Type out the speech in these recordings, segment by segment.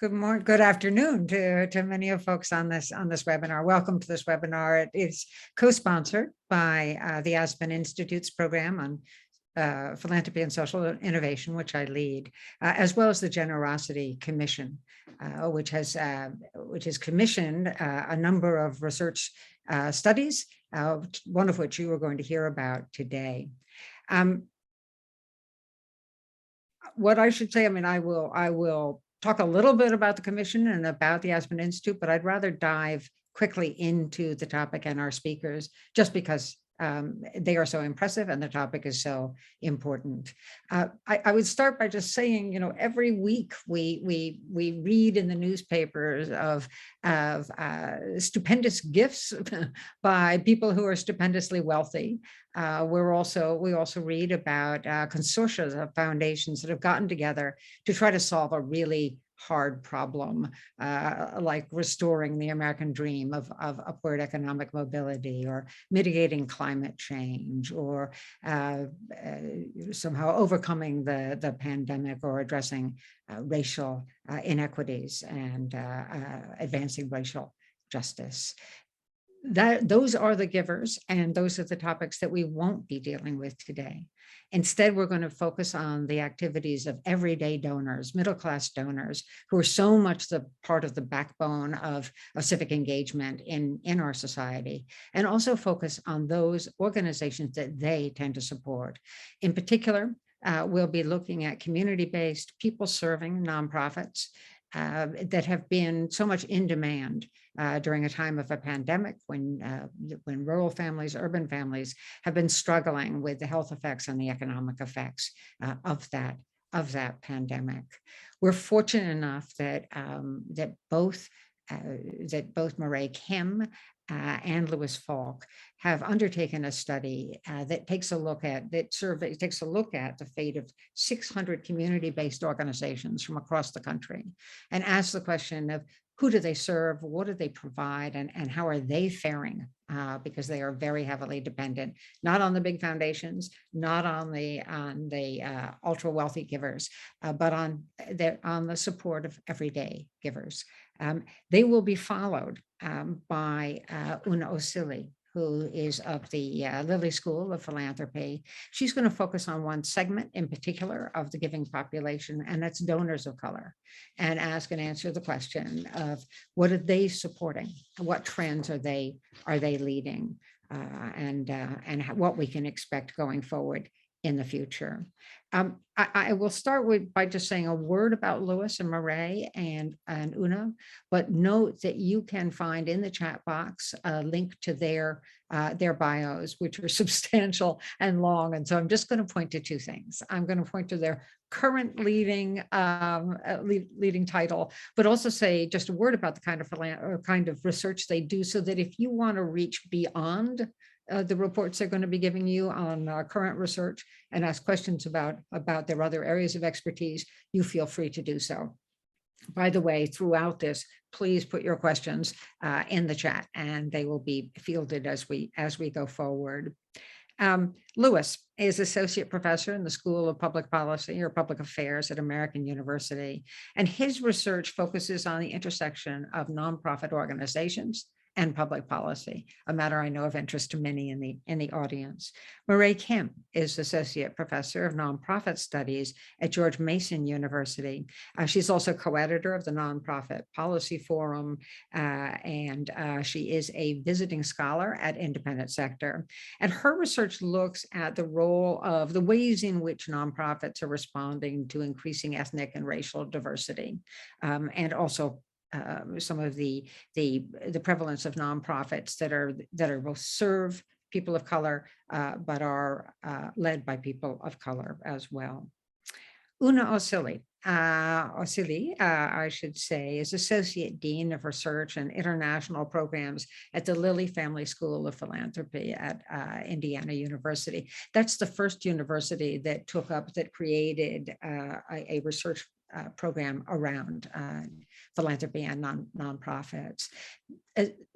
Good morning, good afternoon to many of folks on this webinar. Welcome to this webinar. It is co-sponsored by the Aspen Institute's program on philanthropy and social innovation, which I lead, as well as the Generosity Commission, which has commissioned a number of research studies, one of which you are going to hear about today. What I should say, I will talk a little bit about the commission and about the Aspen Institute, but I'd rather dive quickly into the topic and our speakers, just because they are so impressive and the topic is so important. I would start by just saying, every week we read in the newspapers of stupendous gifts by people who are stupendously wealthy. We also read about consortia of foundations that have gotten together to try to solve a really hard problem, like restoring the American dream of upward economic mobility, or mitigating climate change, or somehow overcoming the pandemic, or addressing racial inequities and advancing racial justice. Those are the givers, and those are the topics that we won't be dealing with today. Instead, we're going to focus on the activities of everyday donors, middle-class donors, who are so much the part of the backbone of civic engagement in our society, and also focus on those organizations that they tend to support. In particular, we'll be looking at community-based, people-serving nonprofits that have been so much in demand during a time of a pandemic, when rural families, urban families have been struggling with the health effects and the economic effects of that pandemic. We're fortunate enough that both Mireille Kim and Louis Falk have undertaken a study that takes a look at the fate of 600 community-based organizations from across the country, and asks the question of who do they serve, what do they provide, and how are they faring, because they are very heavily dependent, not on the big foundations, not on the ultra wealthy givers, but on the support of everyday givers. They will be followed by Una Osili, who is of the Lilly School of Philanthropy. She's going to focus on one segment in particular of the giving population, and that's donors of color, and ask and answer the question of what are they supporting, what trends are they leading, and what we can expect going forward in the future. I will start by just saying a word about Louis and Mireille and Una, but note that you can find in the chat box a link to their bios, which are substantial and long. And so I'm just going to point to two things. I'm going to point to their current leading title, but also say just a word about the kind of research they do, so that if you want to reach beyond the reports they're going to be giving you on current research and ask questions about their other areas of expertise, you feel free to do so. By the way, throughout this, please put your questions in the chat, and they will be fielded as we go forward. Louis is associate professor in the School of Public Policy or Public Affairs at American University, and his research focuses on the intersection of nonprofit organizations and public policy, a matter I know of interest to many in the audience. Mireille Kim is Associate Professor of Nonprofit Studies at George Mason University. She's also co-editor of the Nonprofit Policy Forum, and she is a visiting scholar at Independent Sector. And her research looks at the role of the ways in which nonprofits are responding to increasing ethnic and racial diversity, and also some of the prevalence of nonprofits that are both serve people of color, but are led by people of color as well. Una Osili, I should say, is Associate Dean of Research and International Programs at the Lilly Family School of Philanthropy at Indiana University. That's the first university that created a research program around philanthropy and nonprofits.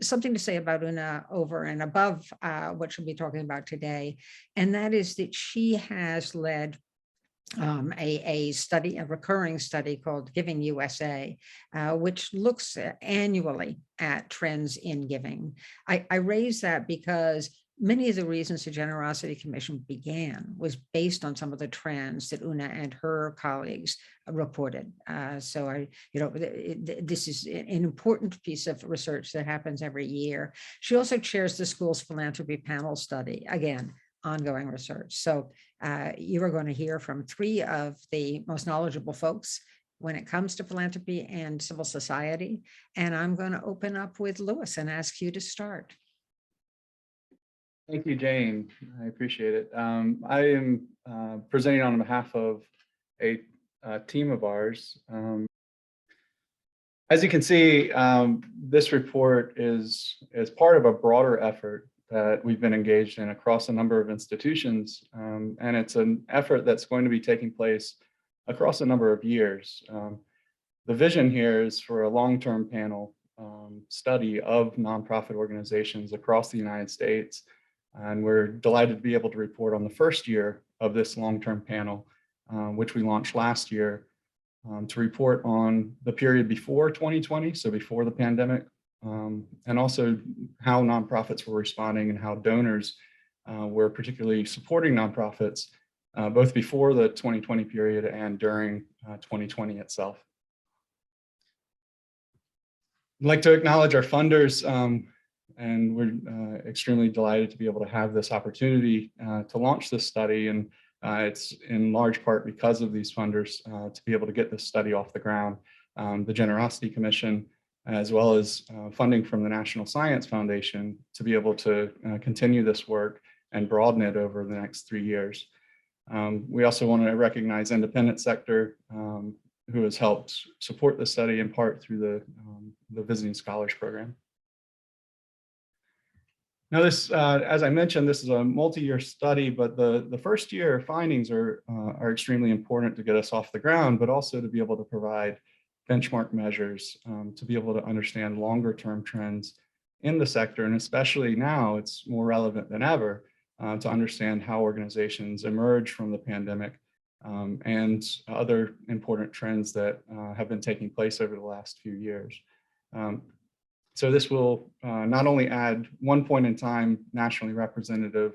Something to say about Una over and above what she'll be talking about today, and that is that she has led a study, a recurring study called Giving USA, which looks annually at trends in giving. I raise that because many of the reasons the Generosity Commission began was based on some of the trends that Una and her colleagues reported. This is an important piece of research that happens every year. She also chairs the school's philanthropy panel study, again, ongoing research. So you are going to hear from three of the most knowledgeable folks when it comes to philanthropy and civil society. And I'm going to open up with Lewis and ask you to start. Thank you, Jane. I appreciate it. I am presenting on behalf of a team of ours. As you can see, this report is part of a broader effort that we've been engaged in across a number of institutions. And it's an effort that's going to be taking place across a number of years. The vision here is for a long-term panel study of nonprofit organizations across the United States. And we're delighted to be able to report on the first year of this long-term panel, which we launched last year, to report on the period before 2020, so before the pandemic, and also how nonprofits were responding and how donors were particularly supporting nonprofits, both before the 2020 period and during 2020 itself. I'd like to acknowledge our funders, and we're extremely delighted to be able to have this opportunity to launch this study. And it's in large part because of these funders to be able to get this study off the ground. The Generosity Commission, as well as funding from the National Science Foundation to be able to continue this work and broaden it over the next 3 years. We also want to recognize independent sector who has helped support the study in part through the Visiting Scholars Program. Now this, as I mentioned, this is a multi-year study, but the first year findings are extremely important to get us off the ground, but also to be able to provide benchmark measures to be able to understand longer term trends in the sector. And especially now, it's more relevant than ever to understand how organizations emerge from the pandemic and other important trends that have been taking place over the last few years. So this will not only add one point in time nationally representative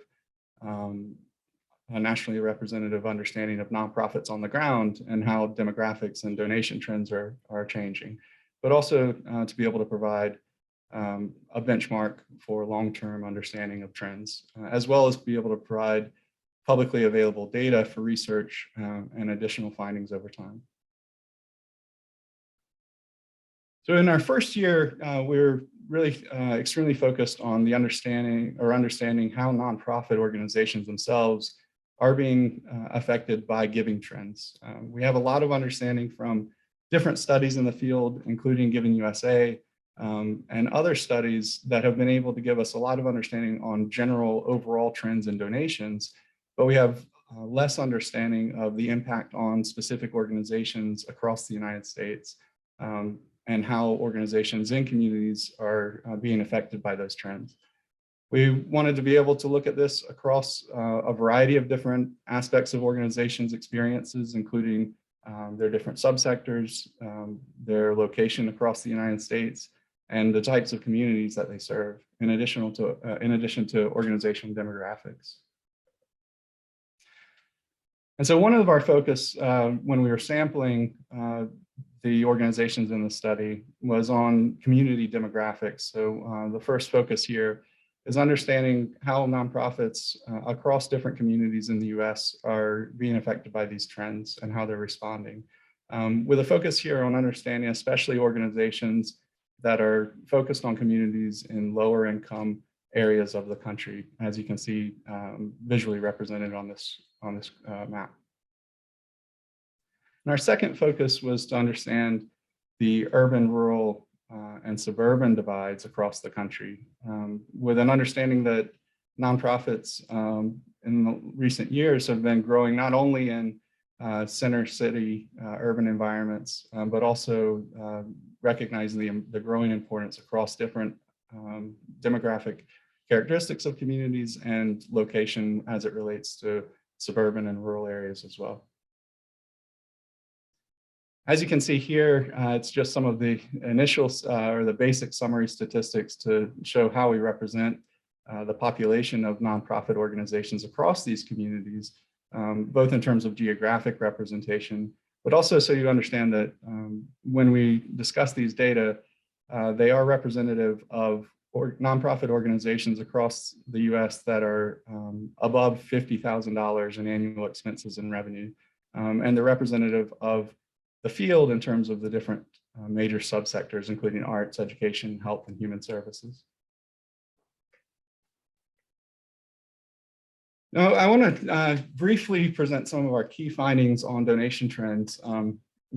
understanding of nonprofits on the ground and how demographics and donation trends are changing, but also to be able to provide a benchmark for long-term understanding of trends, as well as be able to provide publicly available data for research and additional findings over time. So in our first year, we're really extremely focused on the understanding how nonprofit organizations themselves are being affected by giving trends. We have a lot of understanding from different studies in the field, including Giving USA and other studies that have been able to give us a lot of understanding on general overall trends in donations, but we have less understanding of the impact on specific organizations across the United States. And how organizations in communities are being affected by those trends. We wanted to be able to look at this across a variety of different aspects of organizations' experiences, including their different subsectors, their location across the United States, and the types of communities that they serve, in addition to organizational demographics. And so one of our focus when we were sampling the organizations in the study was on community demographics. So the first focus here is understanding how nonprofits across different communities in the US are being affected by these trends and how they're responding. With a focus here on understanding especially organizations that are focused on communities in lower income areas of the country, as you can see visually represented on this map. And our second focus was to understand the urban, rural, and suburban divides across the country, with an understanding that nonprofits in the recent years have been growing not only in center city urban environments, but also recognizing the growing importance across different demographic characteristics of communities and location as it relates to suburban and rural areas as well. As you can see here, it's just some of the initial or the basic summary statistics to show how we represent the population of nonprofit organizations across these communities, both in terms of geographic representation, but also so you understand that when we discuss these data, they are representative of nonprofit organizations across the US that are above $50,000 in annual expenses and revenue. And they're representative of the field in terms of the different major subsectors, including arts, education, health, and human services. Now, I want to briefly present some of our key findings on donation trends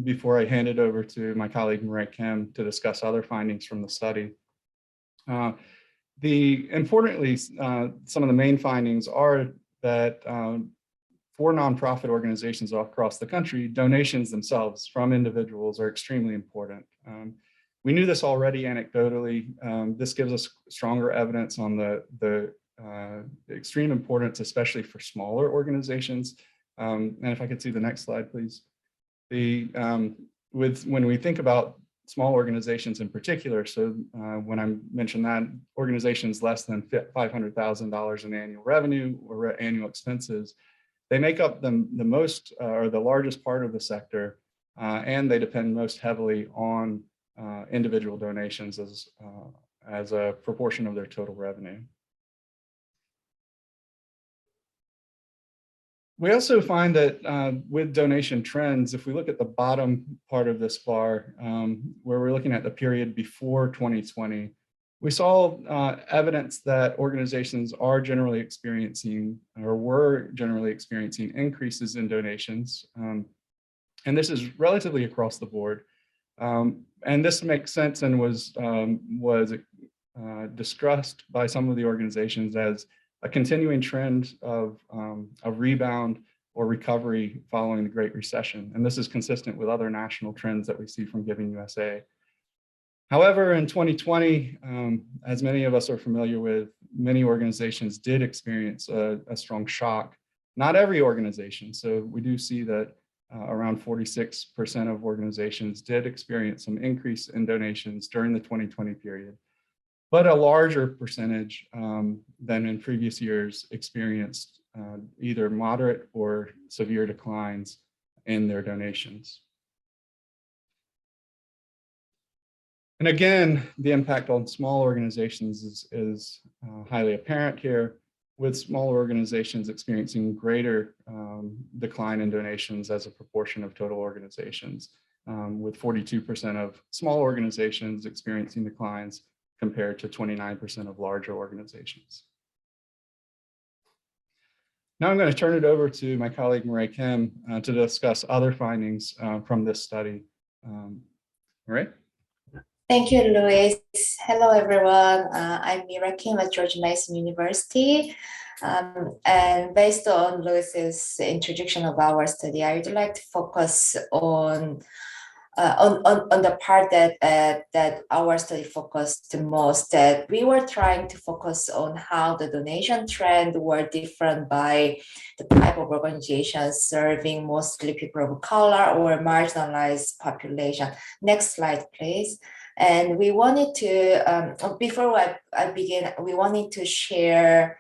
before I hand it over to my colleague Mireille Kim to discuss other findings from the study. Importantly, some of the main findings are that for nonprofit organizations across the country, donations themselves from individuals are extremely important. We knew this already anecdotally. This gives us stronger evidence on the extreme importance, especially for smaller organizations. And if I could see the next slide, please. When we think about small organizations in particular, so when I mentioned that, organizations less than $500,000 in annual revenue or annual expenses, they make up the most or the largest part of the sector, and they depend most heavily on individual donations as a proportion of their total revenue. We also find that with donation trends, if we look at the bottom part of this bar, where we're looking at the period before 2020, we saw evidence that organizations are generally experiencing or were generally experiencing increases in donations. And this is relatively across the board. And this makes sense and was discussed by some of the organizations as a continuing trend of a rebound or recovery following the Great Recession. And this is consistent with other national trends that we see from Giving USA. However, in 2020, as many of us are familiar with, many organizations did experience a strong shock. Not every organization. So we do see that around 46% of organizations did experience some increase in donations during the 2020 period. But a larger percentage than in previous years experienced either moderate or severe declines in their donations. And again, the impact on small organizations is highly apparent here, with smaller organizations experiencing greater decline in donations as a proportion of total organizations, with 42% of small organizations experiencing declines compared to 29% of larger organizations. Now I'm going to turn it over to my colleague Mireille Kim to discuss other findings from this study. Mireille? Thank you, Luis. Hello, everyone. I'm Mireille Kim at George Mason University. And based on Luis's introduction of our study, I would like to focus on the part that our study focused the most, that we were trying to focus on how the donation trend were different by the type of organizations serving mostly people of color or marginalized population. Next slide, please. And we wanted to, before I begin, we wanted to share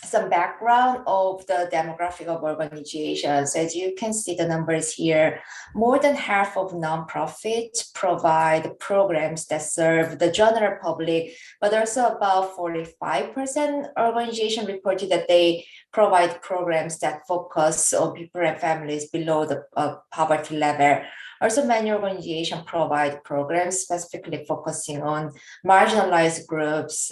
some background of the demographic of organizations. As you can see the numbers here, more than half of nonprofits provide programs that serve the general public, but also about 45% organizations reported that they provide programs that focus on people and families below the poverty level. Also, many organizations provide programs specifically focusing on marginalized groups,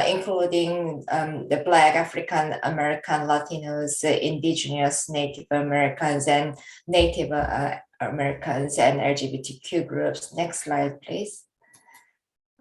including the Black, African American, Latinos, Indigenous, Native Americans, and Native Americans and LGBTQ groups. Next slide, please.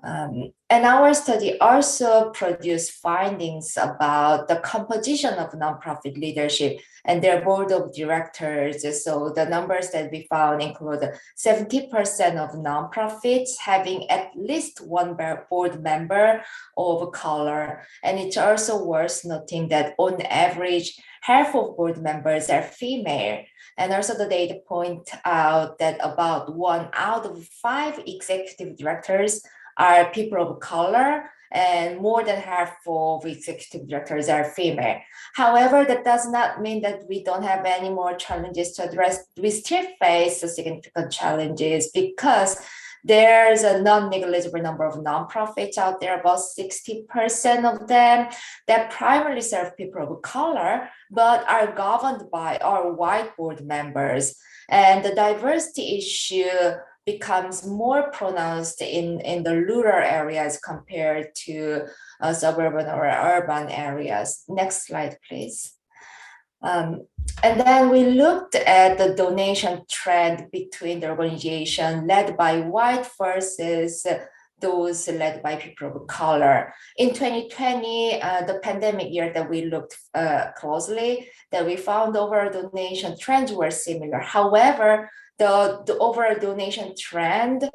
And our study also produced findings about the composition of nonprofit leadership and their board of directors. So the numbers that we found include 70% of nonprofits having at least one board member of color. And it's also worth noting that on average, half of board members are female. And also the data point out that about 1 out of 5 executive directors are people of color, and more than half of executive directors are female. However, that does not mean that we don't have any more challenges to address. We still face significant challenges because there's a non-negligible number of nonprofits out there, about 60% of them, that primarily serve people of color, but are governed by our white board members. And the diversity issue becomes more pronounced in the rural areas compared to suburban or urban areas. Next slide, please. And then we looked at the donation trend between the organization led by white versus those led by people of color. In 2020, the pandemic year that we looked closely, that we found overall donation trends were similar. However, the overall donation trend,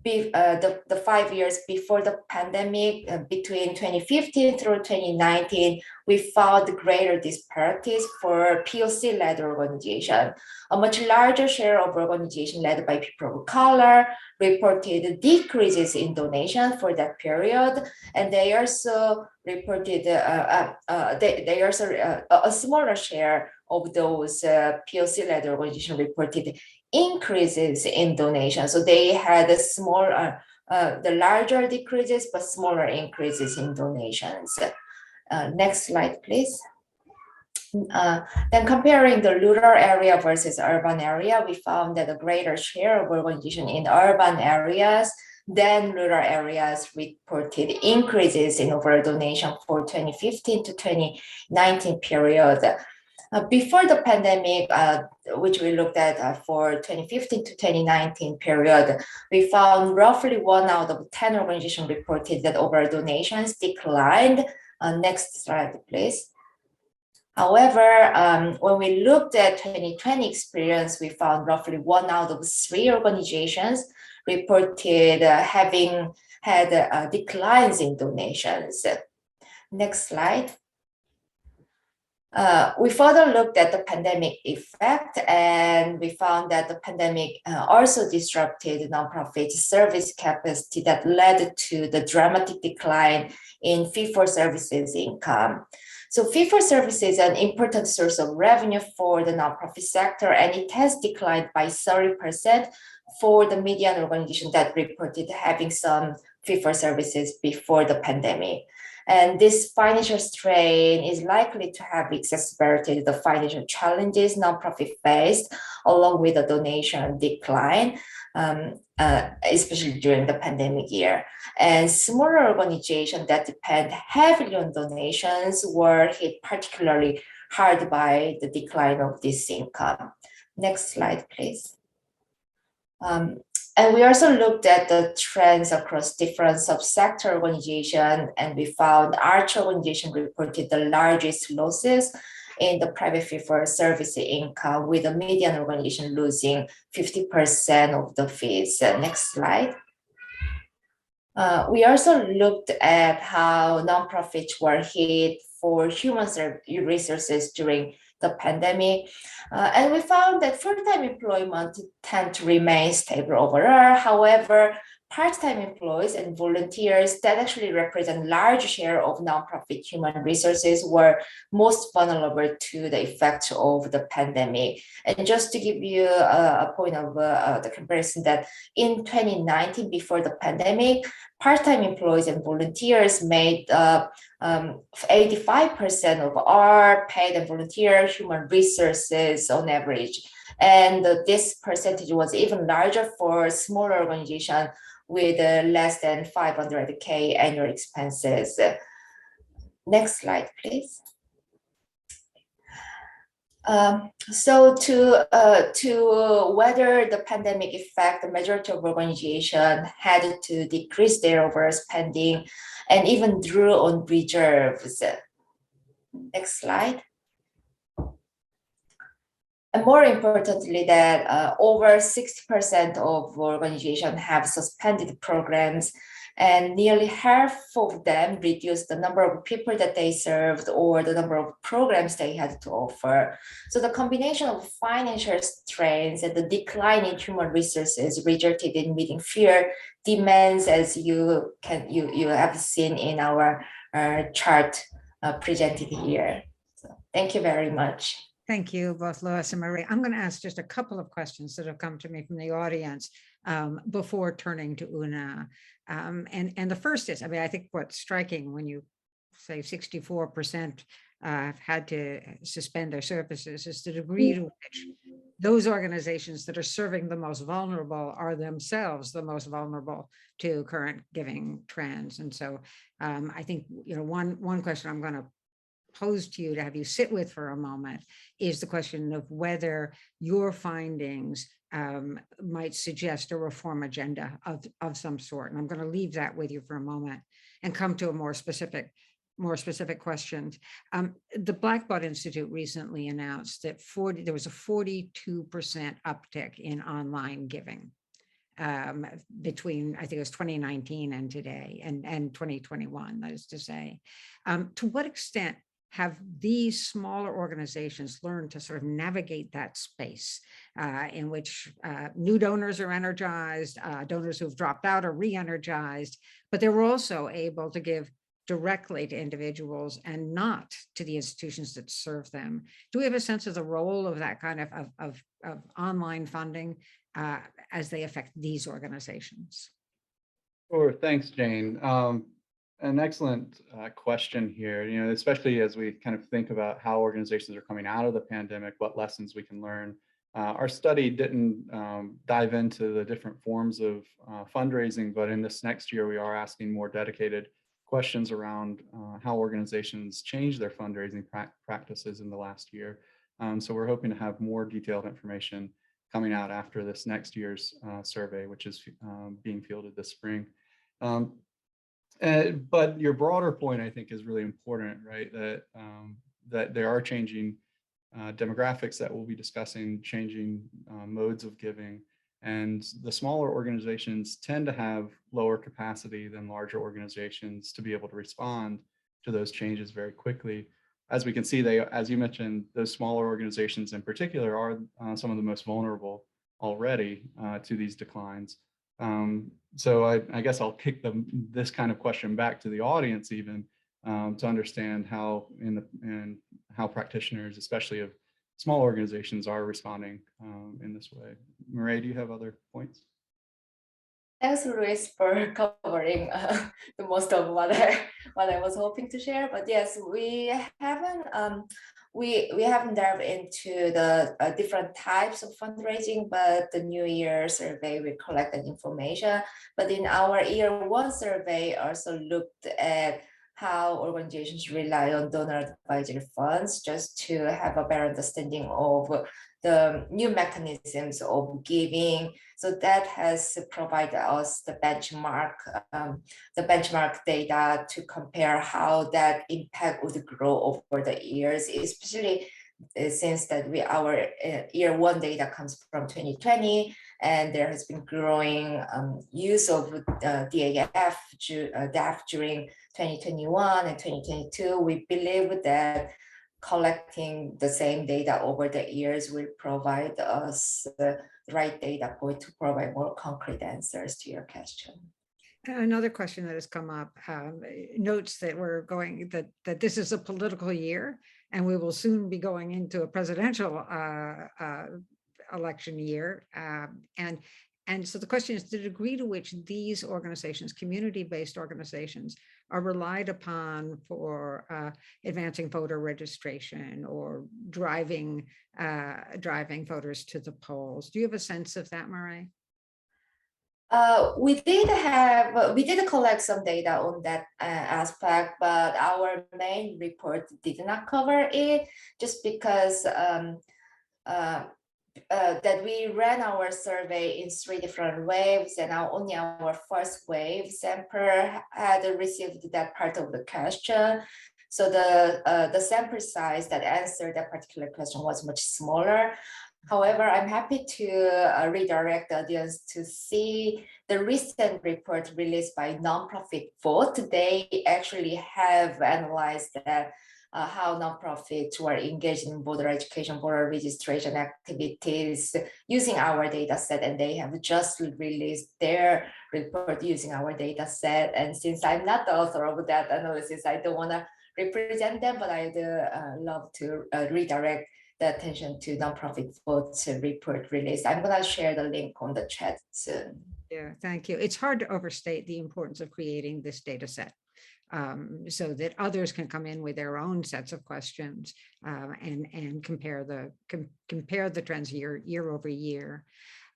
the 5 years before the pandemic, between 2015 through 2019, we found greater disparities for POC-led organization. A much larger share of organization led by people of color reported decreases in donation for that period, and they also reported a smaller share of those POC-led organization reported increases in donation. So they had a smaller, the larger decreases, but smaller increases in donations. Next slide, please. Then comparing the rural area versus urban area, we found that a greater share of organization in urban areas than rural areas reported increases in overall donation for 2015 to 2019 period. Before the pandemic, which we looked at for 2015 to 2019 period, we found roughly 1 out of 10 organizations reported that overall donations declined. Next slide, please. However, when we looked at 2020 experience, we found roughly 1 out of 3 organizations reported having had declines in donations. Next slide. We further looked at the pandemic effect, and we found that the pandemic also disrupted nonprofit service capacity that led to the dramatic decline in fee-for-services income. So fee-for-service is an important source of revenue for the nonprofit sector, and it has declined by 30% for the median organization that reported having some fee-for-services before the pandemic. And this financial strain is likely to have exacerbated the financial challenges nonprofit faced, along with the donation decline, especially during the pandemic year. And smaller organizations that depend heavily on donations were hit particularly hard by the decline of this income. Next slide, please. And we also looked at the trends across different subsector organizations, and we found arch organization reported the largest losses in the private fee-for-service income, with the median organization losing 50% of the fees. Next slide. We also looked at how nonprofits were hit for human resources during the pandemic. And we found that full-time employment tend to remain stable overall. However, part-time employees and volunteers that actually represent large share of nonprofit human resources were most vulnerable to the effects of the pandemic. And just to give you a point of the comparison, that in 2019, before the pandemic, part-time employees and volunteers made 85% of our paid and volunteer human resources on average. And this percentage was even larger for smaller organizations with less than 500K annual expenses. Next slide, please. So to weather the pandemic effect, the majority of organizations had to decrease their overall spending and even drew on reserves. Next slide. And more importantly, that over 60% of organizations have suspended programs, and nearly half of them reduced the number of people that they served or the number of programs they had to offer. So the combination of financial strains and the decline in human resources resulted in meeting fewer demands, as you have seen in our chart presented here. So thank you very much. Thank you, both Lois and Marie. I'm going to ask just a couple of questions that have come to me from the audience before turning to Una. And the first is, I mean, I think what's striking when you say 64% have had to suspend their services is the degree to which those organizations that are serving the most vulnerable are themselves the most vulnerable to current giving trends. And so I think, you know, one question I'm going to pose to you to have you sit with for a moment is the question of whether your findings might suggest a reform agenda of some sort. And I'm going to leave that with you for a moment and come to a more specific questions. The Blackbaud Institute recently announced that there was a 42% uptick in online giving between, I think it was 2019 and today, and 2021, that is to say. To what extent have these smaller organizations learned to sort of navigate that space in which new donors are energized, donors who've dropped out are re-energized, but they were also able to give directly to individuals and not to the institutions that serve them? Do we have a sense of the role of that kind of online funding as they affect these organizations? Sure, thanks, Jane. An excellent question here, you know, especially as we kind of think about how organizations are coming out of the pandemic, what lessons we can learn. Our study didn't dive into the different forms of fundraising, but in this next year, we are asking more dedicated questions around how organizations change their fundraising practices in the last year. So we're hoping to have more detailed information coming out after this next year's survey, which is being fielded this spring. But your broader point, I think, is really important, right? That there are changing demographics that we'll be discussing, changing modes of giving, and the smaller organizations tend to have lower capacity than larger organizations to be able to respond to those changes very quickly. As we can see, as you mentioned, those smaller organizations in particular are some of the most vulnerable already to these declines. So I guess I'll kick this kind of question back to the audience even to understand how how practitioners, especially of small organizations, are responding in this way. Marie, do you have other points? Thanks, Luis, for covering the most of what I was hoping to share. But yes, we haven't delved into the different types of fundraising, but the New Year survey, we collected information. But in our year one survey, also looked at how organizations rely on donor advisory funds just to have a better understanding of the new mechanisms of giving. So that has provided us the benchmark data to compare how that impact would grow over the years, especially since that our year one data comes from 2020, and there has been growing use of DAF during 2021 and 2022. We believe that collecting the same data over the years will provide us the right data point to provide more concrete answers to your question. Another question that has come up notes that that this is a political year, and we will soon be going into a presidential election year. And so the question is the degree to which these organizations, community-based organizations, are relied upon for advancing voter registration or driving voters to the polls. Do you have a sense of that, Marie? We did collect some data on that aspect, but our main report did not cover it just because that we ran our survey in 3 different waves, and only our first wave sample had received that part of the question. So the sample size that answered that particular question was much smaller. However, I'm happy to redirect the audience to see the recent report released by Nonprofit Vote. They actually have analyzed that how nonprofits were engaged in voter education, voter registration activities using our data set, and they have just released their report using our data set. And since I'm not the author of that analysis, I don't want to represent them, but I'd love to redirect the attention to Nonprofit Vote's report release. I'm going to share the link on the chat soon. Yeah, thank you. It's hard to overstate the importance of creating this data set so that others can come in with their own sets of questions and compare the trends year over year.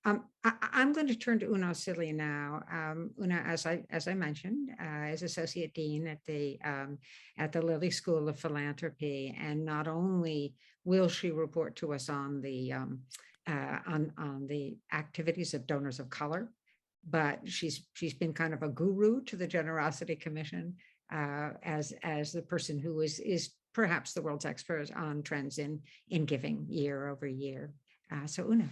I'm going to turn to Una Osili now. Una, as I mentioned, is Associate Dean at the Lilly School of Philanthropy, and not only will she report to us on the activities of donors of color, but she's been kind of a guru to the Generosity Commission as the person who is perhaps the world's expert on trends in giving year over year. So Una.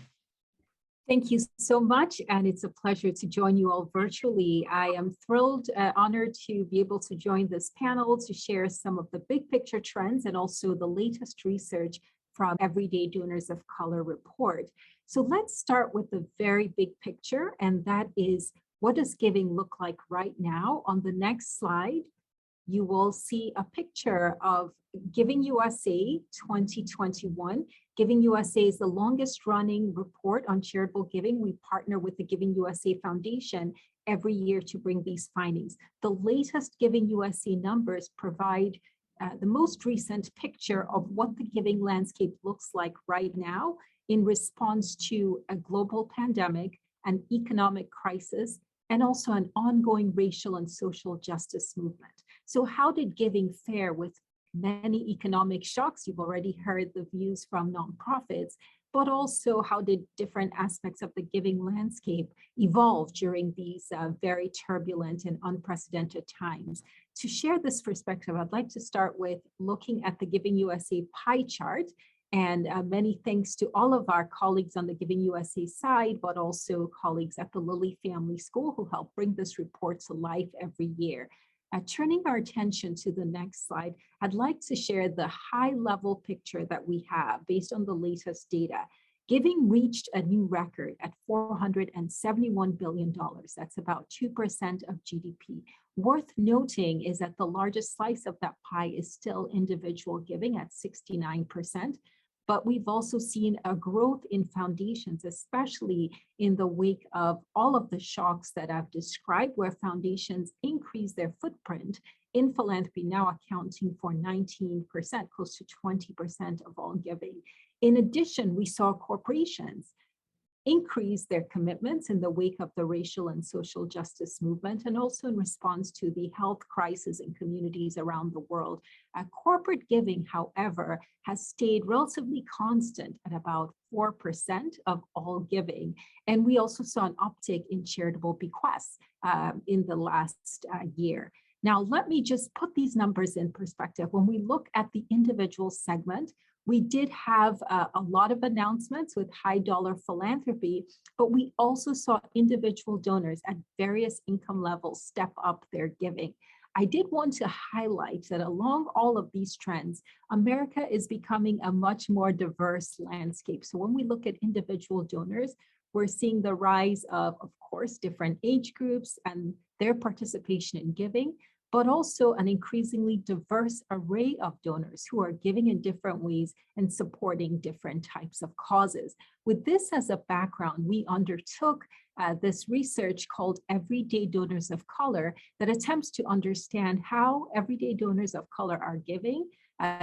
Thank you so much, and it's a pleasure to join you all virtually. I am thrilled, honored to be able to join this panel to share some of the big picture trends and also the latest research from Everyday Donors of Color report. So let's start with the very big picture, and that is, what does giving look like right now? On the next slide, you will see a picture of Giving USA 2021. Giving USA is the longest running report on charitable giving. We partner with the Giving USA Foundation every year to bring these findings. The latest Giving USA numbers provide the most recent picture of what the giving landscape looks like right now in response to a global pandemic, an economic crisis, and also an ongoing racial and social justice movement. So how did giving fare with many economic shocks? You've already heard the views from nonprofits, but also how did different aspects of the giving landscape evolve during these very turbulent and unprecedented times? To share this perspective, I'd like to start with looking at the Giving USA pie chart. And many thanks to all of our colleagues on the Giving USA side, but also colleagues at the Lilly Family School who help bring this report to life every year. Turning our attention to the next slide, I'd like to share the high-level picture that we have based on the latest data. Giving reached a new record at $471 billion. That's about 2% of GDP. Worth noting is that the largest slice of that pie is still individual giving at 69%. But we've also seen a growth in foundations, especially in the wake of all of the shocks that I've described, where foundations increase their footprint in philanthropy, now accounting for 19%, close to 20% of all giving. In addition, we saw corporations increase their commitments in the wake of the racial and social justice movement, and also in response to the health crisis in communities around the world. Corporate giving, however, has stayed relatively constant at about 4% of all giving. And we also saw an uptick in charitable bequests in the last year. Now, let me just put these numbers in perspective. When we look at the individual segment, we did have a lot of announcements with high dollar philanthropy, but we also saw individual donors at various income levels step up their giving. I did want to highlight that along all of these trends, America is becoming a much more diverse landscape. So when we look at individual donors, we're seeing the rise of course, different age groups and their participation in giving, but also an increasingly diverse array of donors who are giving in different ways and supporting different types of causes. With this as a background, we undertook this research called Everyday Donors of Color that attempts to understand how everyday donors of color are giving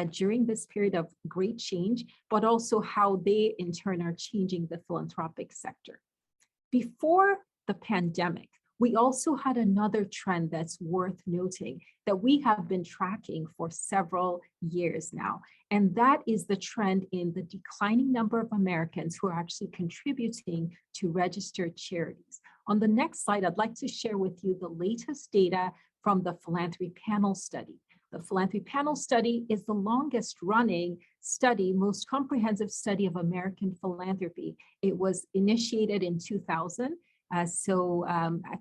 during this period of great change, but also how they in turn are changing the philanthropic sector. Before the pandemic, we also had another trend that's worth noting that we have been tracking for several years now. And that is the trend in the declining number of Americans who are actually contributing to registered charities. On the next slide, I'd like to share with you the latest data from the Philanthropy Panel study. The Philanthropy Panel study is the longest running study, most comprehensive study of American philanthropy. It was initiated in 2000. At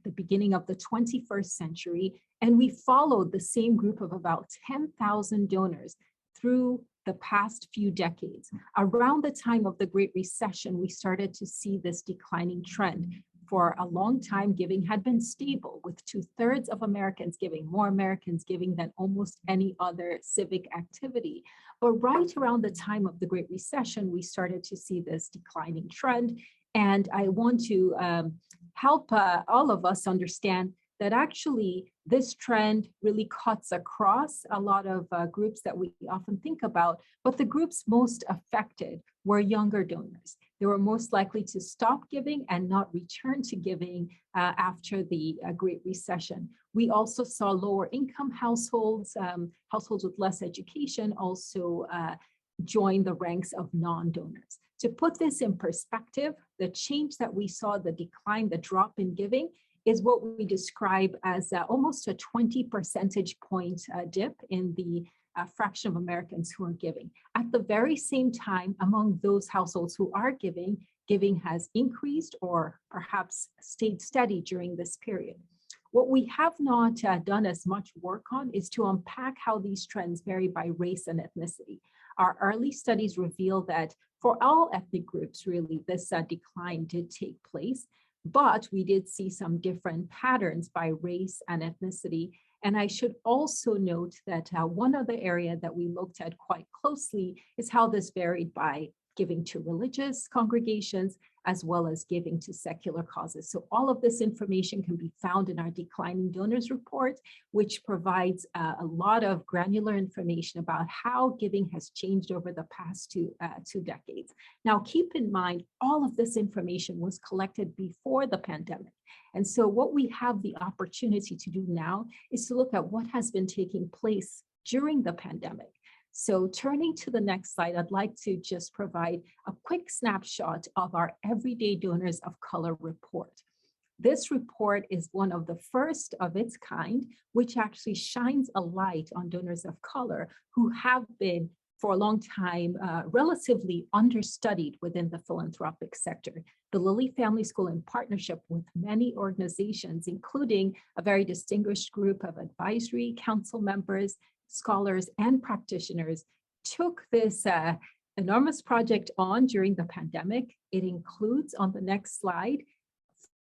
the beginning of the 21st century, and we followed the same group of about 10,000 donors through the past few decades. Around the time of the Great Recession, we started to see this declining trend. For a long time, giving had been stable, with 2/3 of Americans giving, more Americans giving than almost any other civic activity. But right around the time of the Great Recession, we started to see this declining trend. And I want to help all of us understand that actually this trend really cuts across a lot of groups that we often think about, but the groups most affected were younger donors. They were most likely to stop giving and not return to giving after the Great Recession. We also saw lower income households, households with less education also join the ranks of non-donors. To put this in perspective, the change that we saw, the decline, the drop in giving, is what we describe as almost a 20 percentage point dip in the fraction of Americans who are giving. At the very same time, among those households who are giving, giving has increased or perhaps stayed steady during this period. What we have not done as much work on is to unpack how these trends vary by race and ethnicity. Our early studies reveal that for all ethnic groups, really, this decline did take place, but we did see some different patterns by race and ethnicity. And I should also note that one other area that we looked at quite closely is how this varied by giving to religious congregations, as well as giving to secular causes. So all of this information can be found in our Declining Donors Report, which provides a lot of granular information about how giving has changed over the past two decades. Now, keep in mind, all of this information was collected before the pandemic. And so what we have the opportunity to do now is to look at what has been taking place during the pandemic. So turning to the next slide, I'd like to just provide a quick snapshot of our Everyday Donors of Color report. This report is one of the first of its kind, which actually shines a light on donors of color who have been for a long time relatively understudied within the philanthropic sector. The Lilly Family School, in partnership with many organizations, including a very distinguished group of advisory council members, scholars, and practitioners, took this enormous project on during the pandemic. It includes, on the next slide,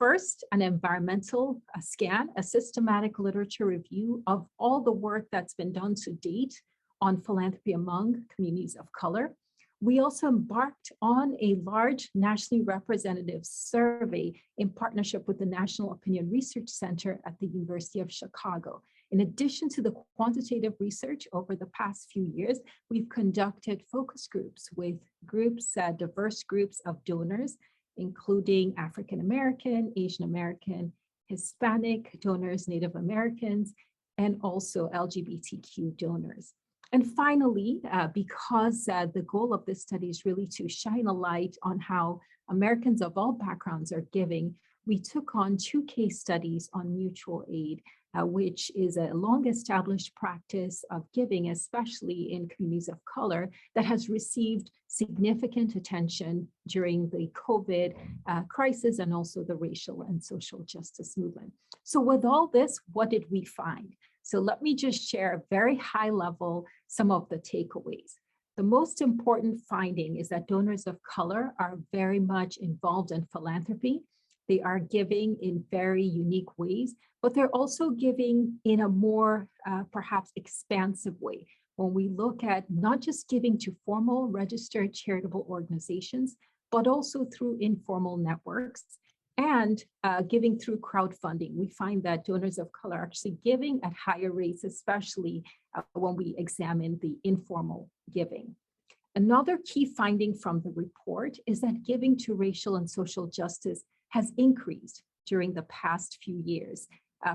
first, an environmental scan, a systematic literature review of all the work that's been done to date on philanthropy among communities of color. We also embarked on a large nationally representative survey in partnership with the National Opinion Research Center at the University of Chicago. In addition to the quantitative research over the past few years, we've conducted focus groups with diverse groups of donors, including African American, Asian American, Hispanic donors, Native Americans, and also LGBTQ donors. And finally, because the goal of this study is really to shine a light on how Americans of all backgrounds are giving, we took on 2 case studies on mutual aid, which is a long-established practice of giving, especially in communities of color, that has received significant attention during the COVID crisis and also the racial and social justice movement. So with all this, what did we find? So let me just share very high level some of the takeaways. The most important finding is that donors of color are very much involved in philanthropy. They are giving in very unique ways, but they're also giving in a more perhaps expansive way. When we look at not just giving to formal registered charitable organizations, but also through informal networks and giving through crowdfunding. We find that donors of color are actually giving at higher rates, especially when we examine the informal giving. Another key finding from the report is that giving to racial and social justice has increased during the past few years.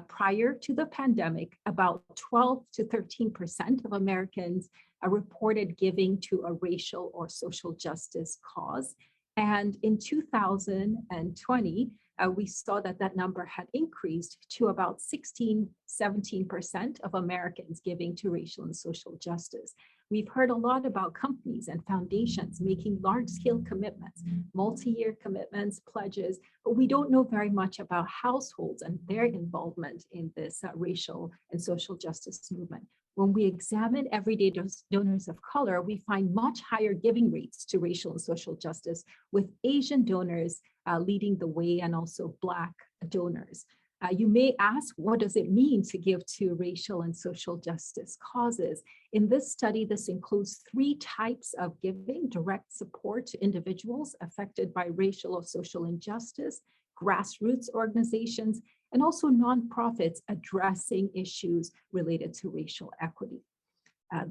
Prior to the pandemic, about 12 to 13% of Americans reported giving to a racial or social justice cause. And in 2020, we saw that that number had increased to about 16, 17% of Americans giving to racial and social justice. We've heard a lot about companies and foundations making large-scale commitments, multi-year commitments, pledges, but we don't know very much about households and their involvement in this racial and social justice movement. When we examine everyday donors of color, we find much higher giving rates to racial and social justice, with Asian donors leading the way and also Black donors. You may ask, what does it mean to give to racial and social justice causes? In this study, this includes 3 types of giving: direct support to individuals affected by racial or social injustice, grassroots organizations, and also nonprofits addressing issues related to racial equity.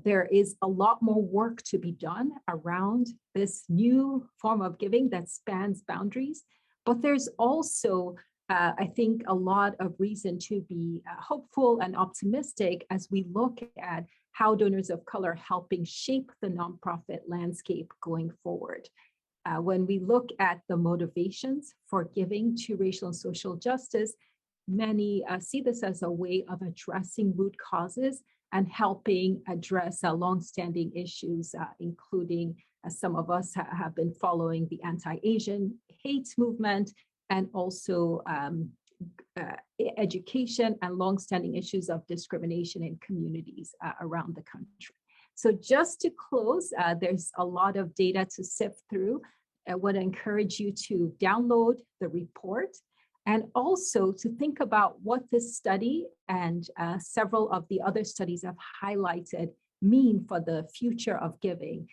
There is a lot more work to be done around this new form of giving that spans boundaries, but there's also, I think, a lot of reason to be hopeful and optimistic as we look at how donors of color are helping shape the nonprofit landscape going forward. When we look at the motivations for giving to racial and social justice, many see this as a way of addressing root causes and helping address longstanding issues, including some of us have been following the anti-Asian hate movement, and also education and longstanding issues of discrimination in communities around the country. So just to close, there's a lot of data to sift through. I would encourage you to download the report, and also to think about what this study and several of the other studies have highlighted mean for the future of giving.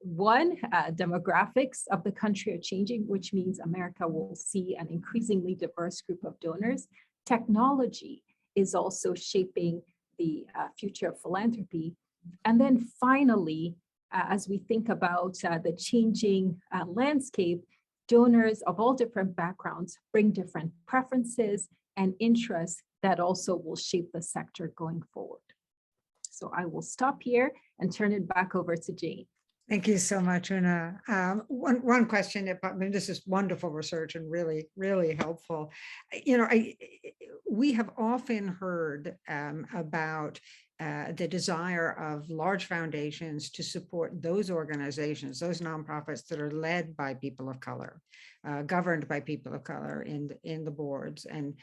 One, demographics of the country are changing, which means America will see an increasingly diverse group of donors. Technology is also shaping the future of philanthropy. And then finally, as we think about the changing landscape, donors of all different backgrounds bring different preferences and interests that also will shape the sector going forward. So I will stop here and turn it back over to Jane. Thank you so much, Una. One question, I mean, this is wonderful research and really, really helpful. You know, we have often heard about the desire of large foundations to support those organizations, those nonprofits that are led by people of color, governed by people of color in the boards, and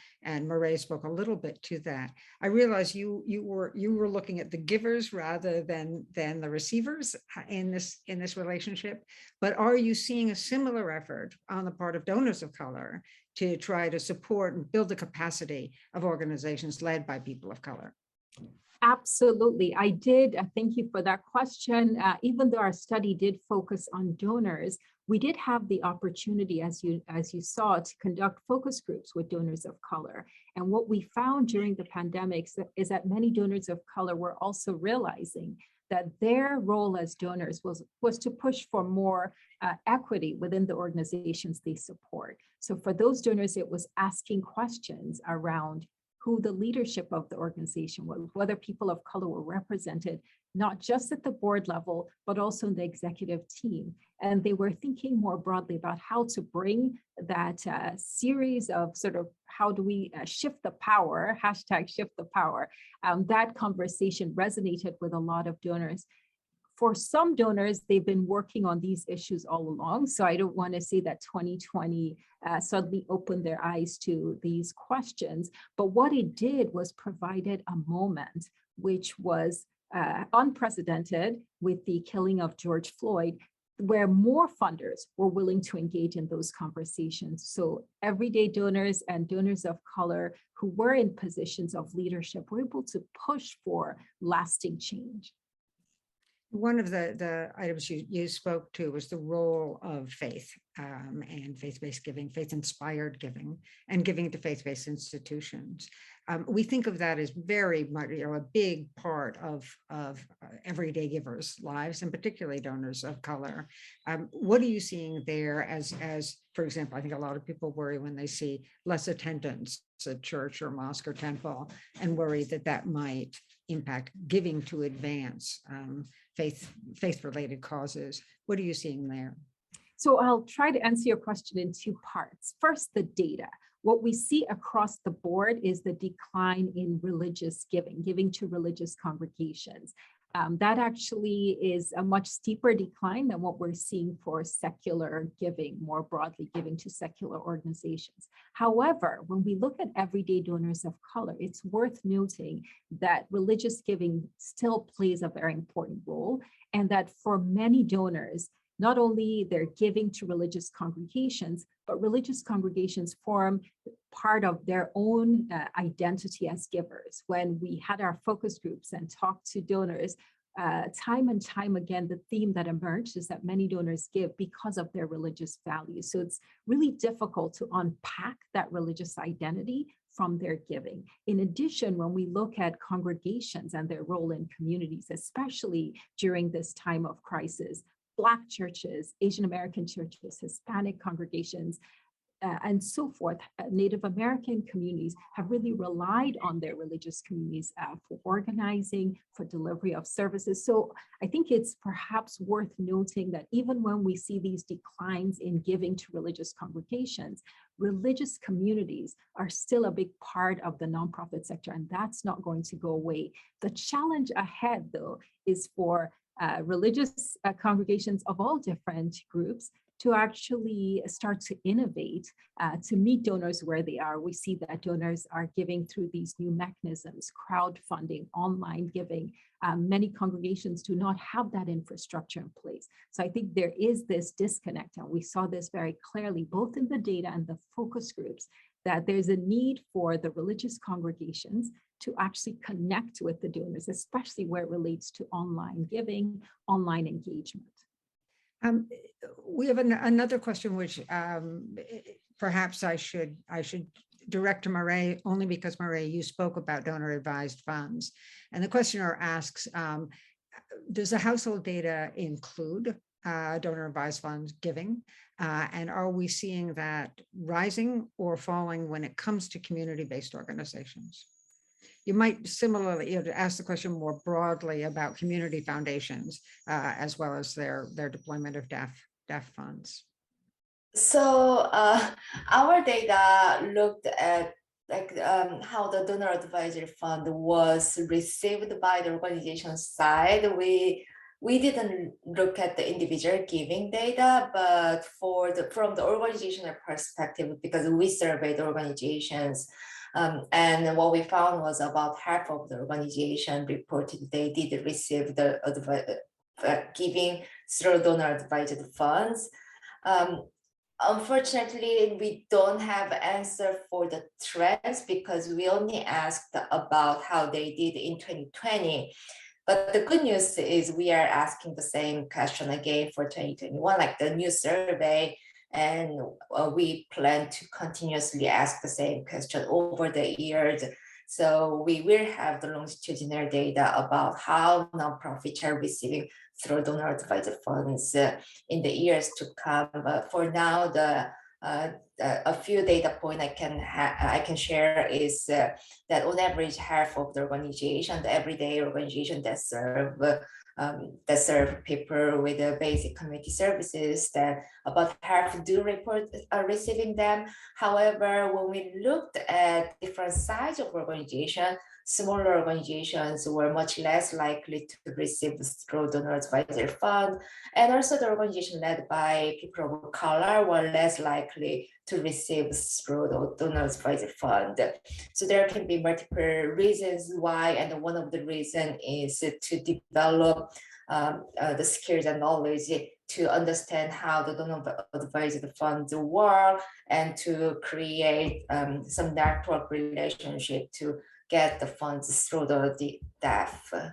Murray spoke a little bit to that. I realize you were looking at the givers rather than the receivers in this relationship, but are you seeing a similar effort on the part of donors of color to try to support and build the capacity of organizations led by people of color? Absolutely, I did. Thank you for that question. Even though our study did focus on donors, we did have the opportunity, as you saw, to conduct focus groups with donors of color. And what we found during the pandemic is that many donors of color were also realizing that their role as donors was to push for more equity within the organizations they support. So for those donors, it was asking questions around who the leadership of the organization was, whether people of color were represented, not just at the board level, but also in the executive team. And they were thinking more broadly about how to bring that series of sort of how do we shift the power, hashtag shift the power. That conversation resonated with a lot of donors. For some donors, they've been working on these issues all along. So I don't want to say that 2020 suddenly opened their eyes to these questions. But what it did was provided a moment which was unprecedented with the killing of George Floyd, where more funders were willing to engage in those conversations. So everyday donors and donors of color who were in positions of leadership were able to push for lasting change. One of the items you spoke to was the role of faith and faith-based giving, faith-inspired giving, and giving to faith-based institutions. We think of that as very much, a big part of everyday givers' lives, and particularly donors of color. What are you seeing there as, for example, I think a lot of people worry when they see less attendance at church or mosque or temple, and worry that that might impact giving to advance faith-related causes. What are you seeing there? So I'll try to answer your question in two parts. First, the data. What we see across the board is the decline in religious giving to religious congregations. That actually is a much steeper decline than what we're seeing for secular giving, more broadly giving to secular organizations. However, when we look at everyday donors of color, it's worth noting that religious giving still plays a very important role, and that for many donors, not only they're giving to religious congregations, but religious congregations form part of their own identity as givers. When we had our focus groups and talked to donors, time and time again, the theme that emerged is that many donors give because of their religious values. So it's really difficult to unpack that religious identity from their giving. In addition, when we look at congregations and their role in communities, especially during this time of crisis, Black churches, Asian American churches, Hispanic congregations, and so forth, Native American communities have really relied on their religious communities for organizing, for delivery of services. So I think it's perhaps worth noting that even when we see these declines in giving to religious congregations, religious communities are still a big part of the nonprofit sector, and that's not going to go away. The challenge ahead, though, is for religious congregations of all different groups to actually start to innovate, to meet donors where they are. We see that donors are giving through these new mechanisms, crowdfunding, online giving. Many congregations do not have that infrastructure in place. So I think there is this disconnect, and we saw this very clearly, both in the data and the focus groups, that there's a need for the religious congregations to actually connect with the donors, especially where it relates to online giving, online engagement. We have another question, which perhaps I should direct to Murray, only because Murray, you spoke about donor advised funds. And the questioner asks, does the household data include donor advised funds giving? And are we seeing that rising or falling when it comes to community-based organizations? You might similarly ask the question more broadly about community foundations, as well as their deployment of DAF funds. So our data looked at how the donor advisory fund was received by the organization side. We didn't look at the individual giving data, but from the organizational perspective, because we surveyed organizations, and what we found was about half of the organization reported they did receive the giving through donor advised funds. Unfortunately, we don't have answer for the trends because we only asked about how they did in 2020. But the good news is we are asking the same question again for 2021, like the new survey, and we plan to continuously ask the same question over the years. So we will have the longitudinal data about how nonprofits are receiving through donor advised funds in the years to come. But for now, a few data points I can share is that on average, half of the organization, the everyday organization that serve people with basic community services, that about half do report receiving them. However, when we looked at different size of organization, smaller organizations were much less likely to receive through donor advisor fund, and also the organization led by people of color were less likely to receive through the donor advisor fund. So there can be multiple reasons why, and one of the reasons is to develop the skills and knowledge to understand how the donor advisor funds work, and to create some network relationship to get the funds through the DAF.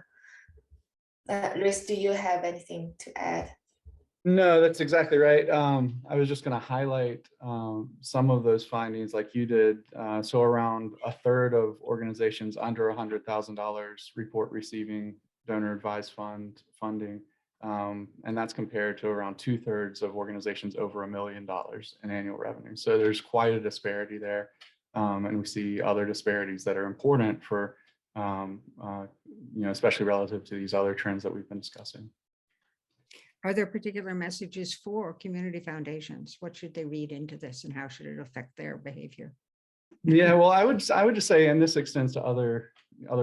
Luis, do you have anything to add? No, that's exactly right. I was just going to highlight some of those findings like you did. So around a third of organizations under $100,000 report receiving donor advised funding. And that's compared to around 2/3 of organizations over $1 million in annual revenue. So there's quite a disparity there. And we see other disparities that are important for, especially relative to these other trends that we've been discussing. Are there particular messages for community foundations? What should they read into this and how should it affect their behavior? Yeah, well, I would just say, and this extends to other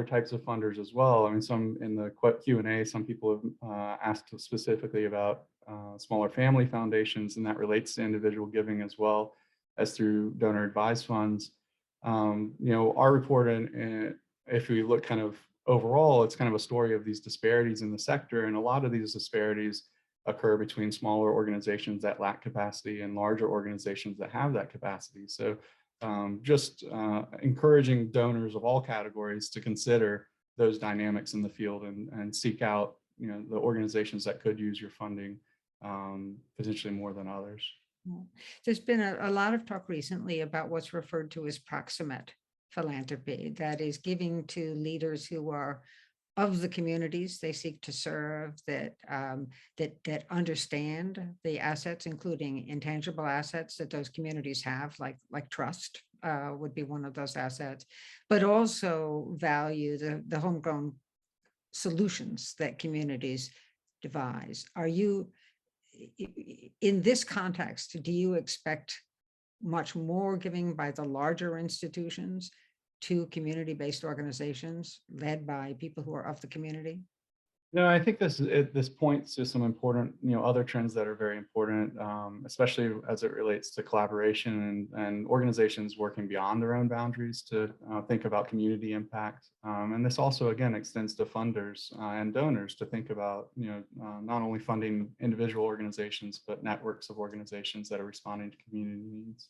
types of funders as well. I mean, some in the Q&A, some people have asked specifically about smaller family foundations, and that relates to individual giving as well as through donor advised funds. Our report, and if we look kind of overall, it's kind of a story of these disparities in the sector, and a lot of these disparities occur between smaller organizations that lack capacity and larger organizations that have that capacity. So just encouraging donors of all categories to consider those dynamics in the field and seek out the organizations that could use your funding potentially more than others. There's been a lot of talk recently about what's referred to as proximate philanthropy, that is giving to leaders who are of the communities they seek to serve, that understand the assets, including intangible assets that those communities have, like trust would be one of those assets, but also value the homegrown solutions that communities devise. Are you, in this context, do you expect much more giving by the larger institutions to community-based organizations led by people who are of the community? No, I think this points to some important, other trends that are very important, especially as it relates to collaboration and organizations working beyond their own boundaries to think about community impact. And this also, again, extends to funders and donors to think about, not only funding individual organizations, but networks of organizations that are responding to community needs.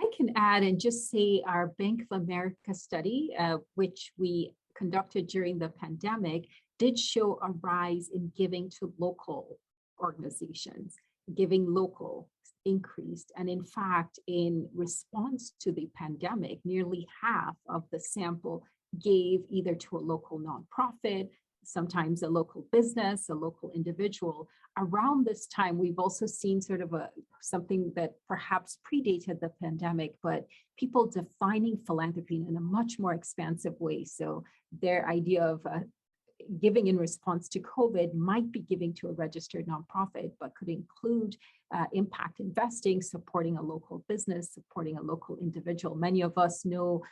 I can add and just say our Bank of America study, which we conducted during the pandemic, did show a rise in giving to local organizations. Giving local increased. And in fact, in response to the pandemic, nearly half of the sample gave either to a local nonprofit, sometimes a local business, a local individual. Around this time, we've also seen sort of something that perhaps predated the pandemic, but people defining philanthropy in a much more expansive way. So their idea of giving in response to COVID might be giving to a registered nonprofit, but could include impact investing, supporting a local business, supporting a local individual. Many of us know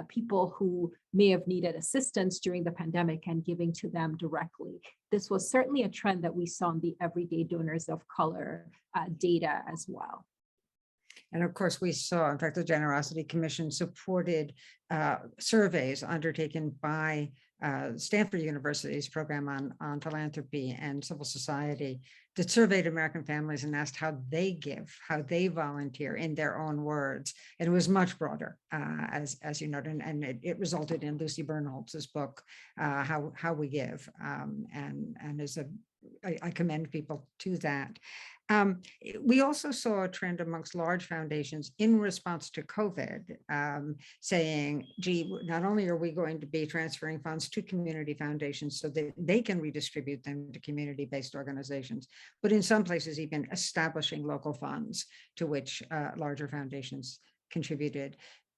people who may have needed assistance during the pandemic and giving to them directly. This was certainly a trend that we saw in the everyday donors of color data as well. And of course, we saw, in fact, the Generosity Commission supported surveys undertaken by Stanford University's program on philanthropy and civil society that surveyed American families and asked how they give, how they volunteer in their own words. And it was much broader, as you noted, and it resulted in Lucy Bernholtz's book, How We Give, and I commend people to that. We also saw a trend amongst large foundations in response to COVID, saying, gee, not only are we going to be transferring funds to community foundations so that they can redistribute them to community-based organizations, but in some places even establishing local funds to which larger foundations contributed.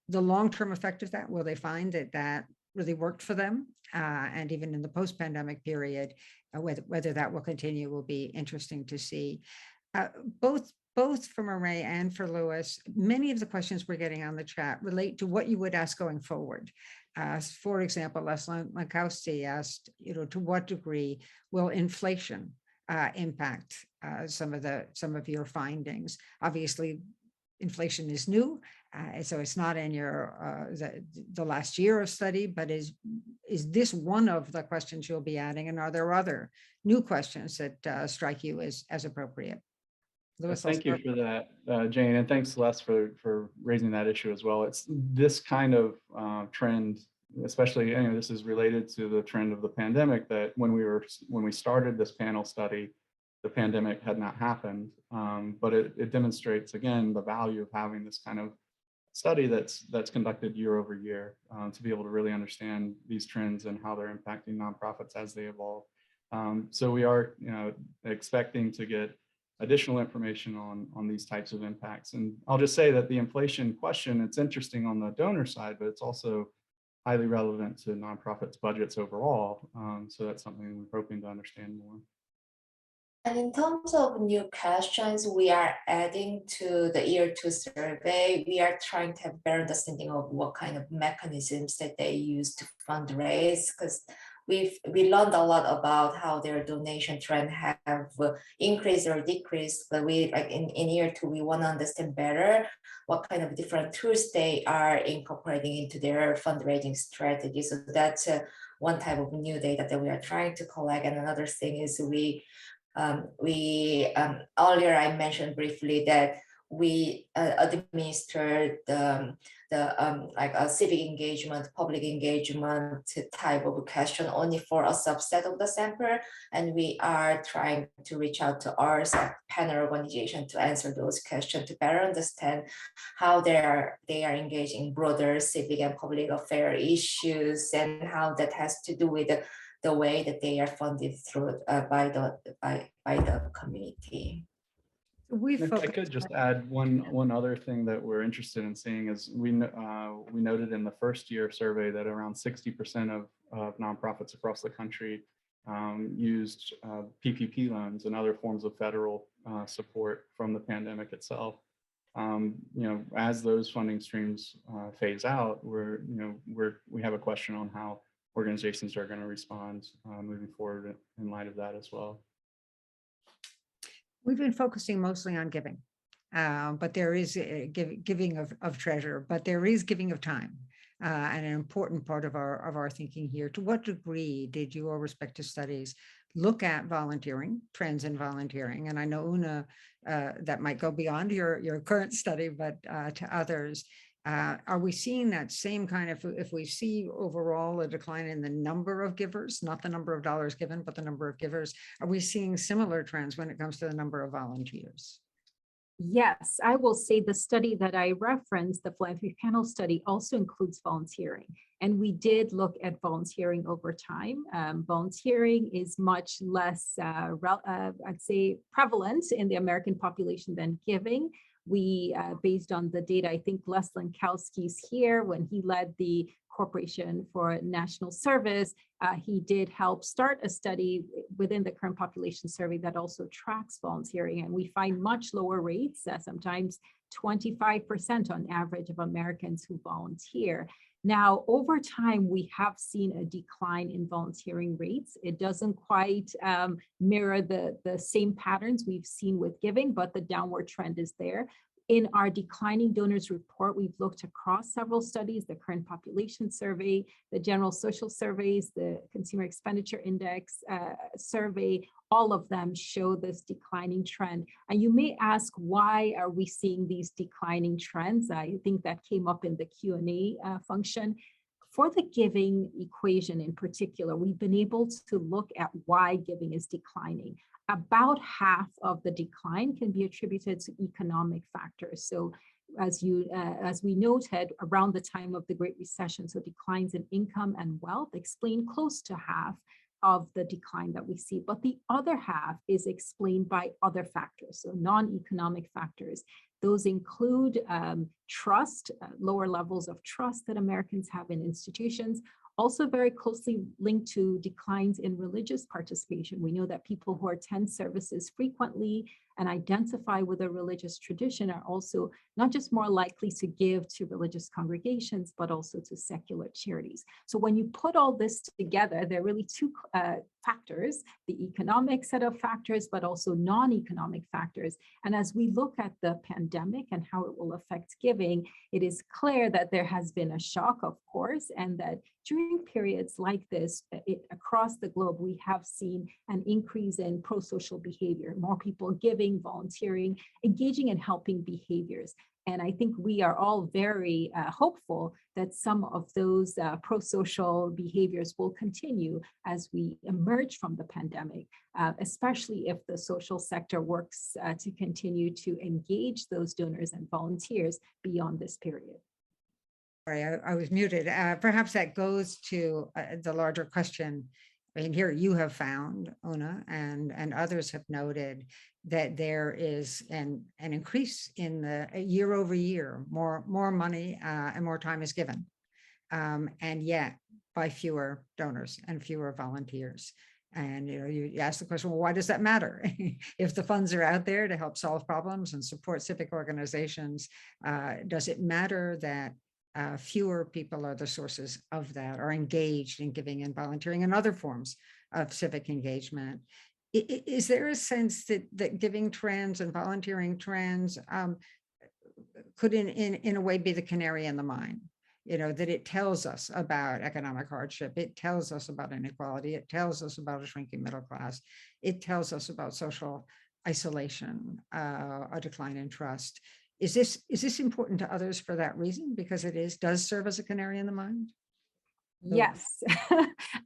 The long-term effect of that, will they find that really worked for them? And even in the post-pandemic period, whether that will continue will be interesting to see. Both for Murray and for Louis, many of the questions we're getting on the chat relate to what you would ask going forward. For example, Leslie Lankowski asked, to what degree will inflation impact some of your findings? Obviously, inflation is new, so it's not in your the last year of study, but is this one of the questions you'll be adding, and are there other new questions that strike you as appropriate? Louis, thank you for that, Jane, and thanks, Les, for raising that issue as well. It's this kind of trend especially, this is related to the trend of the pandemic, that when we started this panel study, the pandemic had not happened. But it demonstrates, again, the value of having this kind of study that's conducted year over year, to be able to really understand these trends and how they're impacting nonprofits as they evolve. So we are, expecting to get additional information on these types of impacts. And I'll just say that the inflation question, it's interesting on the donor side, but it's also highly relevant to nonprofits' budgets overall. So that's something we're hoping to understand more. And in terms of new questions we are adding to the year 2 survey, we are trying to have better understanding of what kind of mechanisms that they use to fundraise, because we learned a lot about how their donation trend have increased or decreased, but we like in year 2 we want to understand better what kind of different tools they are incorporating into their fundraising strategy. So that's one type of new data that we are trying to collect. And another thing is earlier I mentioned briefly that we administered like a civic engagement, public engagement type of question only for a subset of the sample, and we are trying to reach out to our panel organization to answer those questions to better understand how they are engaging in broader civic and public affair issues, and how that has to do with the way that they are funded through by the community. If I could just add one other thing that we're interested in seeing is we noted in the first year survey that around 60% of nonprofits across the country used PPP loans and other forms of federal support from the pandemic itself. As those funding streams phase out, we have a question on how organizations are going to respond moving forward in light of that as well. We've been focusing mostly on giving, but there is giving of treasure, but there is giving of time, and an important part of our thinking here. To what degree did your respective studies look at volunteering, trends in volunteering? And I know, Una, that might go beyond your current study, but to others, are we seeing that same kind of, if we see overall a decline in the number of givers, not the number of dollars given, but the number of givers, are we seeing similar trends when it comes to the number of volunteers? Yes, I will say the study that I referenced, the philanthropy panel study, also includes volunteering. And we did look at volunteering over time. Volunteering is much less, I'd say, prevalent in the American population than giving. We, based on the data, I think Les Lankowski's here, when he led the Corporation for National Service, he did help start a study within the current population survey that also tracks volunteering. And we find much lower rates, sometimes 25% on average of Americans who volunteer. Now, over time, we have seen a decline in volunteering rates. It doesn't quite mirror the same patterns we've seen with giving, but the downward trend is there. In our declining donors report, we've looked across several studies, the current population survey, the general social surveys, the consumer expenditure index survey, all of them show this declining trend. And you may ask, why are we seeing these declining trends? I think that came up in the Q&A function. For the giving equation in particular, we've been able to look at why giving is declining. About half of the decline can be attributed to economic factors. So as we noted, around the time of the Great Recession, so declines in income and wealth explain close to half of the decline that we see. But the other half is explained by other factors, so non-economic factors. Those include trust, lower levels of trust that Americans have in institutions, also very closely linked to declines in religious participation. We know that people who attend services frequently and identify with a religious tradition are also not just more likely to give to religious congregations, but also to secular charities. So when you put all this together, there are really two factors, the economic set of factors, but also non-economic factors. And as we look at the pandemic and how it will affect giving, it is clear that there has been a shock, of course, and that during periods like this, across the globe, we have seen an increase in pro-social behavior, more people giving giving, volunteering, engaging in helping behaviors. And I think we are all very hopeful that some of those pro-social behaviors will continue as we emerge from the pandemic, especially if the social sector works to continue to engage those donors and volunteers beyond this period. Sorry, I was muted. Perhaps that goes to the larger question. I mean, here you have found, Una, and others have noted that there is an increase in the year over year, more money and more time is given, and yet by fewer donors and fewer volunteers. And you ask the question, well, why does that matter? If the funds are out there to help solve problems and support civic organizations, does it matter that fewer people are the sources of that, are engaged in giving and volunteering and other forms of civic engagement? Is there a sense that giving trends and volunteering trends could in a way be the canary in the mine? That it tells us about economic hardship, it tells us about inequality, it tells us about a shrinking middle class, it tells us about social isolation, a decline in trust. Is this important to others for that reason? Because it does serve as a canary in the mine? Yes,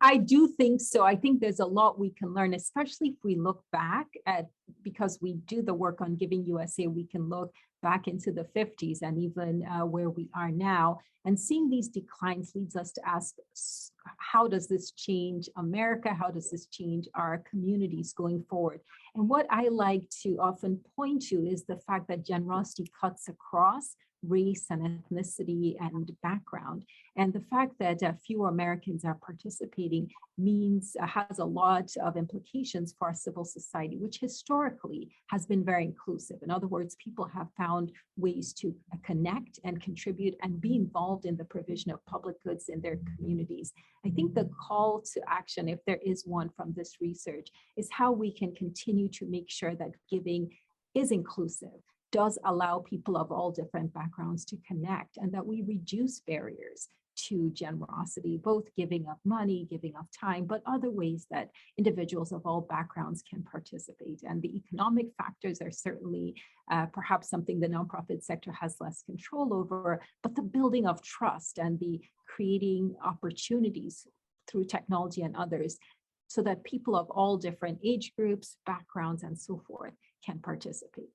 I do think so. I think there's a lot we can learn, especially if we look back at, because we do the work on Giving USA, we can look back into the 50s and even where we are now. And seeing these declines leads us to ask, how does this change America? How does this change our communities going forward? And what I like to often point to is the fact that generosity cuts across race and ethnicity and background. And the fact that fewer Americans are participating has a lot of implications for our civil society, which historically has been very inclusive. In other words, people have found ways to connect and contribute and be involved in the provision of public goods in their communities. I think the call to action, if there is one from this research, is how we can continue to make sure that giving is inclusive, does allow people of all different backgrounds to connect, and that we reduce barriers to generosity, both giving of money, giving of time, but other ways that individuals of all backgrounds can participate. And the economic factors are certainly perhaps something the nonprofit sector has less control over, but the building of trust and the creating opportunities through technology and others so that people of all different age groups, backgrounds, and so forth can participate.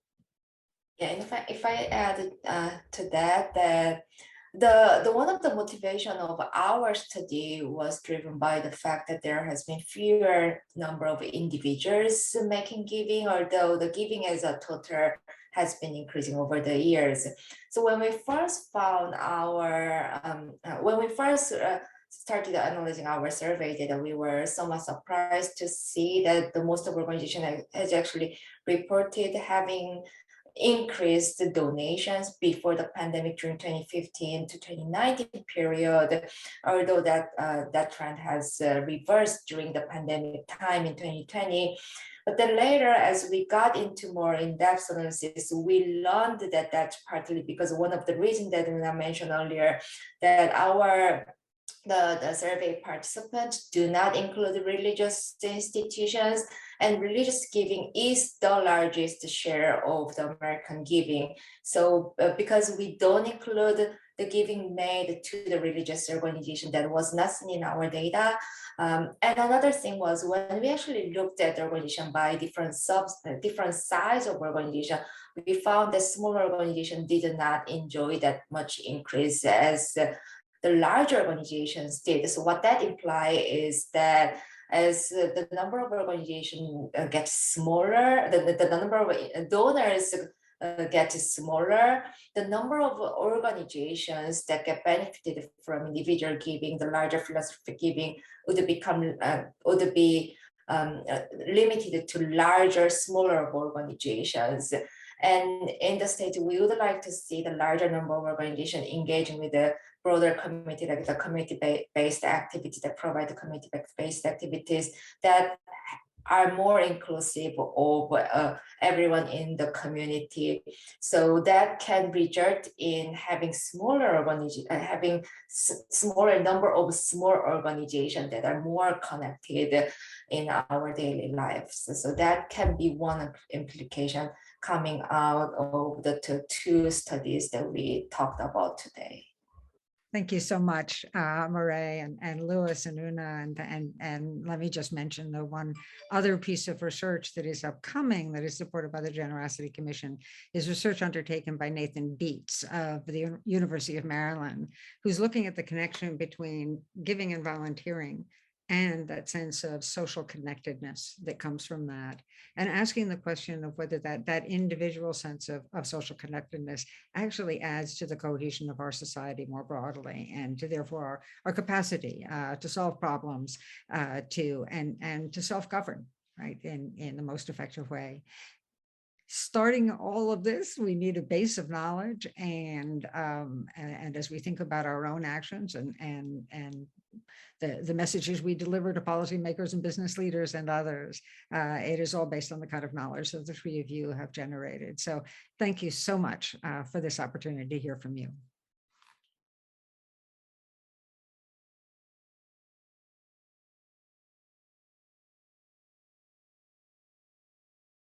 Yeah, and if I add to that, the one of the motivation of our study was driven by the fact that there has been fewer number of individuals making giving, although the giving as a total has been increasing over the years. So when we first found started analyzing our survey data, we were somewhat surprised to see that the most of organizations has actually reported having increased the donations before the pandemic during 2015 to 2019 period, although that trend has reversed during the pandemic time in 2020. But then later, as we got into more in-depth analysis, we learned that that's partly because one of the reasons that I mentioned earlier, that the survey participants do not include religious institutions, and religious giving is the largest share of the American giving. So because we don't include the giving made to the religious organization, that was not seen in our data. And another thing was when we actually looked at the organization by different size of organization, we found that smaller organization did not enjoy that much increase as the larger organizations did. So what that implies is that as the number of organizations gets smaller, the number of donors gets smaller, the number of organizations that get benefited from individual giving, the larger philanthropic giving, would be limited to larger, smaller organizations. And in the state, we would like to see the larger number of organizations engaging with the broader community, like the community-based activities that provide the community-based activities that are more inclusive of everyone in the community. So that can result in having smaller smaller number of small organizations that are more connected in our daily lives. So that can be one implication coming out of the two studies that we talked about today. Thank you so much, Murray and Lewis and Una. And let me just mention the one other piece of research that is upcoming that is supported by the Generosity Commission is research undertaken by Nathan Beets of the University of Maryland, who's looking at the connection between giving and volunteering and that sense of social connectedness that comes from that, and asking the question of whether that individual sense of social connectedness actually adds to the cohesion of our society more broadly, and to therefore our capacity to solve problems, and to self-govern, right, in the most effective way. Starting all of this, we need a base of knowledge, and as we think about our own actions and the messages we deliver to policymakers and business leaders and others, it is all based on the kind of knowledge that the three of you have generated. So thank you so much for this opportunity to hear from you.